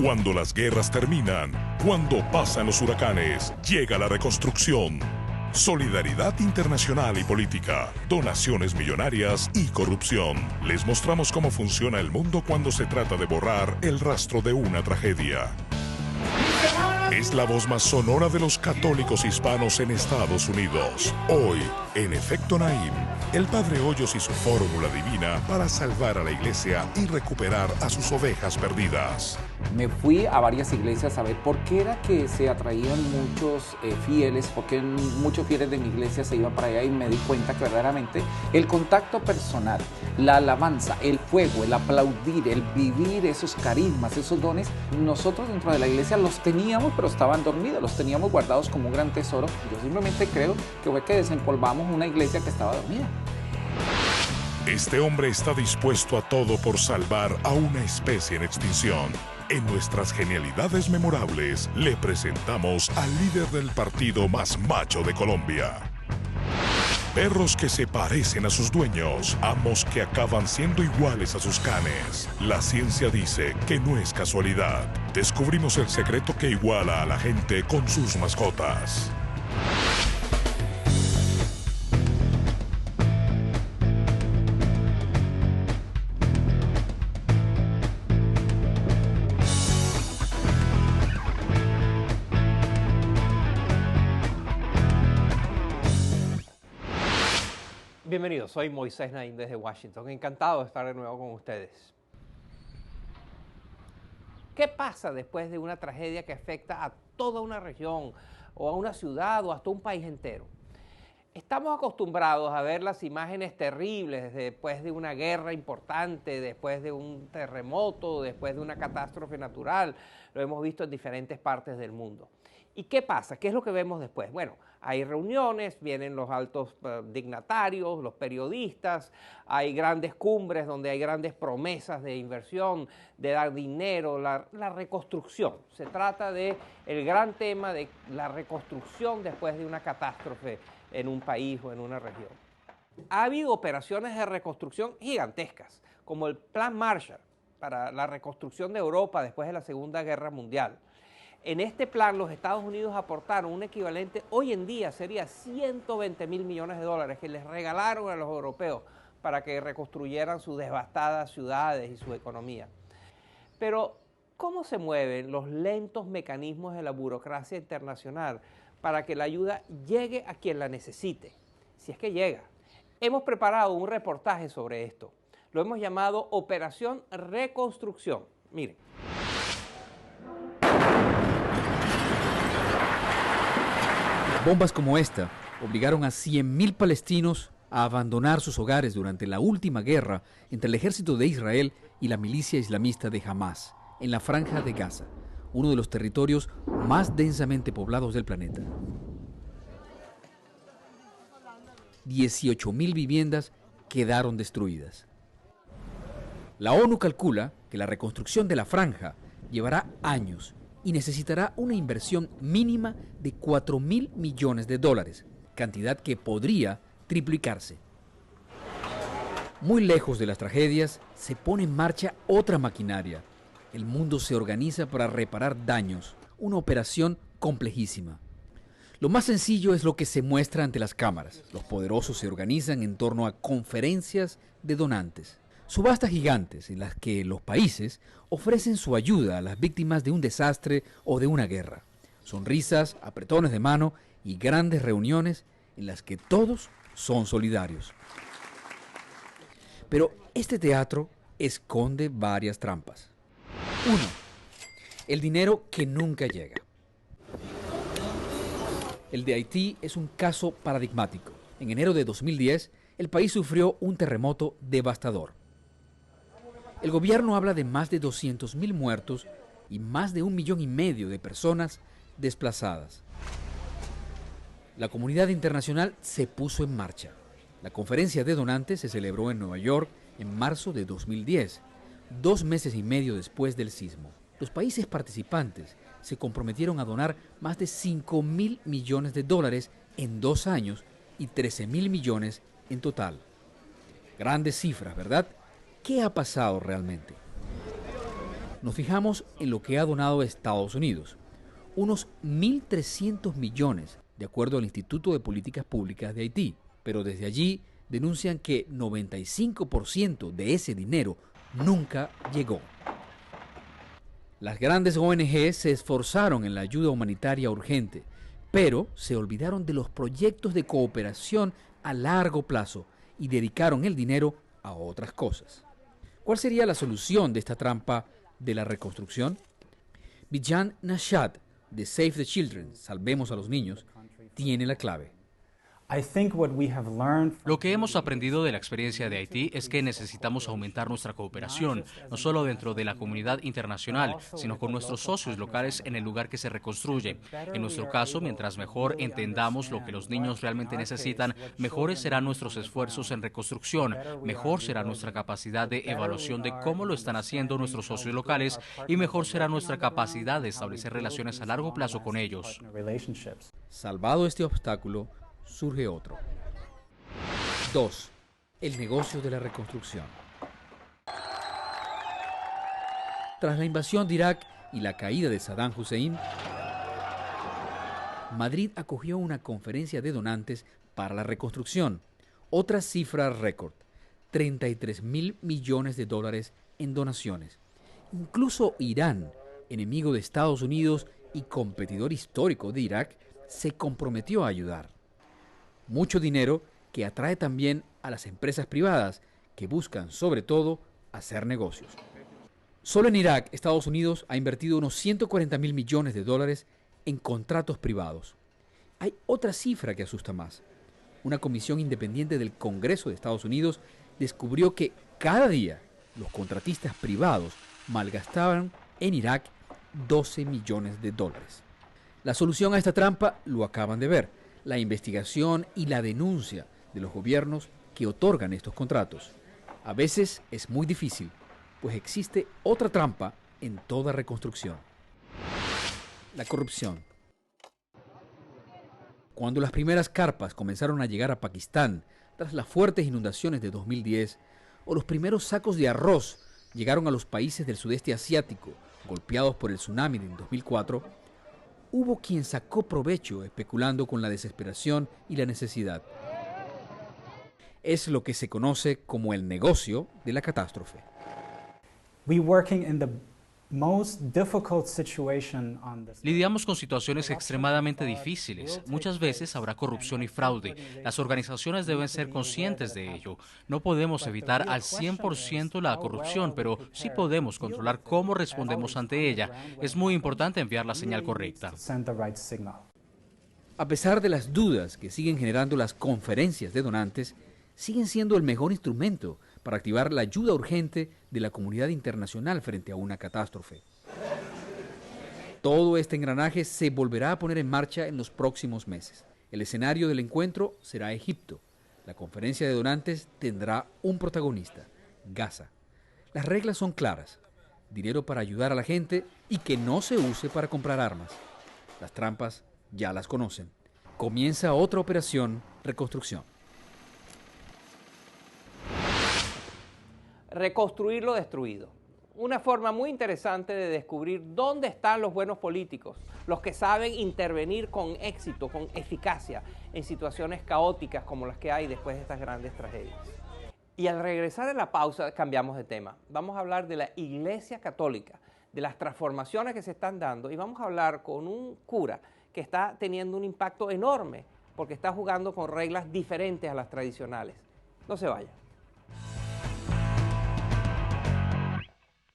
Cuando las guerras terminan, cuando pasan los huracanes, llega la reconstrucción. Solidaridad internacional y política, donaciones millonarias y corrupción. Les mostramos cómo funciona el mundo cuando se trata de borrar el rastro de una tragedia. Es la voz más sonora de los católicos hispanos en Estados Unidos. Hoy, en Efecto Naim, el Padre Hoyos y su fórmula divina para salvar a la iglesia y recuperar a sus ovejas perdidas. Me fui a varias iglesias a ver por qué era que se atraían muchos fieles, por qué muchos fieles de mi iglesia se iban para allá, y me di cuenta que verdaderamente el contacto personal, la alabanza, el fuego, el aplaudir, el vivir esos carismas, esos dones, nosotros dentro de la iglesia los teníamos, pero estaban dormidos, los teníamos guardados como un gran tesoro. Yo simplemente creo que fue que desempolvamos una iglesia que estaba dormida. Este hombre está dispuesto a todo por salvar a una especie en extinción. En nuestras genialidades memorables, le presentamos al líder del partido más macho de Colombia. Perros que se parecen a sus dueños, amos que acaban siendo iguales a sus canes. La ciencia dice que no es casualidad. Descubrimos el secreto que iguala a la gente con sus mascotas. Bienvenidos, soy Moisés Naim desde Washington. Encantado de estar de nuevo con ustedes. ¿Qué pasa después de una tragedia que afecta a toda una región, o a una ciudad, o hasta un país entero? Estamos acostumbrados a ver las imágenes terribles después de una guerra importante, después de un terremoto, después de una catástrofe natural. Lo hemos visto en diferentes partes del mundo. ¿Y qué pasa? ¿Qué es lo que vemos después? Bueno, hay reuniones, vienen los altos dignatarios, los periodistas, hay grandes cumbres donde hay grandes promesas de inversión, de dar dinero, la reconstrucción. Se trata del gran tema de la reconstrucción después de una catástrofe en un país o en una región. Ha habido operaciones de reconstrucción gigantescas, como el Plan Marshall para la reconstrucción de Europa después de la Segunda Guerra Mundial. En este plan, los Estados Unidos aportaron un equivalente, hoy en día sería 120.000 millones de dólares que les regalaron a los europeos para que reconstruyeran sus devastadas ciudades y su economía. Pero, ¿cómo se mueven los lentos mecanismos de la burocracia internacional para que la ayuda llegue a quien la necesite? Si es que llega. Hemos preparado un reportaje sobre esto. Lo hemos llamado Operación Reconstrucción. Miren. Bombas como esta obligaron a 100.000 palestinos a abandonar sus hogares durante la última guerra entre el ejército de Israel y la milicia islamista de Hamás, en la Franja de Gaza, uno de los territorios más densamente poblados del planeta. 18.000 viviendas quedaron destruidas. La ONU calcula que la reconstrucción de la franja llevará años y necesitará una inversión mínima de 4.000 millones de dólares, cantidad que podría triplicarse. Muy lejos de las tragedias, se pone en marcha otra maquinaria. El mundo se organiza para reparar daños, una operación complejísima. Lo más sencillo es lo que se muestra ante las cámaras. Los poderosos se organizan en torno a conferencias de donantes. Subastas gigantes en las que los países ofrecen su ayuda a las víctimas de un desastre o de una guerra. Sonrisas, apretones de mano y grandes reuniones en las que todos son solidarios. Pero este teatro esconde varias trampas. 1. El dinero que nunca llega. El de Haití es un caso paradigmático. En enero de 2010, el país sufrió un terremoto devastador. El gobierno habla de más de 200.000 muertos y más de 1,5 millones de personas desplazadas. La comunidad internacional se puso en marcha. La conferencia de donantes se celebró en Nueva York en marzo de 2010, 2 meses y medio después del sismo. Los países participantes se comprometieron a donar más de 5.000 millones de dólares en 2 años y 13.000 millones en total. Grandes cifras, ¿verdad? ¿Qué ha pasado realmente? Nos fijamos en lo que ha donado Estados Unidos, unos 1.300 millones, de acuerdo al Instituto de Políticas Públicas de Haití, pero desde allí denuncian que 95% de ese dinero nunca llegó. Las grandes ONG se esforzaron en la ayuda humanitaria urgente, pero se olvidaron de los proyectos de cooperación a largo plazo y dedicaron el dinero a otras cosas. ¿Cuál sería la solución de esta trampa de la reconstrucción? Bijan Nashat, de Save the Children, Salvemos a los Niños, tiene la clave. Lo que hemos aprendido de la experiencia de Haití es que necesitamos aumentar nuestra cooperación, no solo dentro de la comunidad internacional, sino con nuestros socios locales en el lugar que se reconstruye. En nuestro caso, mientras mejor entendamos lo que los niños realmente necesitan, mejores serán nuestros esfuerzos en reconstrucción, mejor será nuestra capacidad de evaluación de cómo lo están haciendo nuestros socios locales y mejor será nuestra capacidad de establecer relaciones a largo plazo con ellos. Salvado este obstáculo, surge otro. 2. El negocio de la reconstrucción. Tras la invasión de Irak y la caída de Saddam Hussein, Madrid acogió una conferencia de donantes para la reconstrucción. Otra cifra récord, 33.000 millones de dólares en donaciones. Incluso Irán, enemigo de Estados Unidos y competidor histórico de Irak, se comprometió a ayudar. Mucho dinero que atrae también a las empresas privadas que buscan sobre todo hacer negocios. Solo en Irak, Estados Unidos ha invertido unos 140.000 millones de dólares en contratos privados. Hay otra cifra que asusta más. Una comisión independiente del Congreso de Estados Unidos descubrió que cada día los contratistas privados malgastaban en Irak 12 millones de dólares. La solución a esta trampa lo acaban de ver: la investigación y la denuncia de los gobiernos que otorgan estos contratos. A veces es muy difícil, pues existe otra trampa en toda reconstrucción: la corrupción. Cuando las primeras carpas comenzaron a llegar a Pakistán tras las fuertes inundaciones de 2010, o los primeros sacos de arroz llegaron a los países del sudeste asiático golpeados por el tsunami en 2004, hubo quien sacó provecho especulando con la desesperación y la necesidad. Es lo que se conoce como el negocio de la catástrofe. Lidiamos con situaciones extremadamente difíciles. Muchas veces habrá corrupción y fraude. Las organizaciones deben ser conscientes de ello. No podemos evitar al 100% la corrupción, pero sí podemos controlar cómo respondemos ante ella. Es muy importante enviar la señal correcta. A pesar de las dudas que siguen generando las conferencias de donantes, siguen siendo el mejor instrumento para activar la ayuda urgente de la comunidad internacional frente a una catástrofe. Todo este engranaje se volverá a poner en marcha en los próximos meses. El escenario del encuentro será Egipto. La conferencia de donantes tendrá un protagonista: Gaza. Las reglas son claras: dinero para ayudar a la gente y que no se use para comprar armas. Las trampas ya las conocen. Comienza otra operación: reconstrucción. Reconstruir lo destruido. Una forma muy interesante de descubrir dónde están los buenos políticos, los que saben intervenir con éxito, con eficacia, en situaciones caóticas como las que hay después de estas grandes tragedias. Y al regresar de la pausa cambiamos de tema. Vamos a hablar de la Iglesia Católica, de las transformaciones que se están dando, y vamos a hablar con un cura que está teniendo un impacto enorme porque está jugando con reglas diferentes a las tradicionales. No se vayan.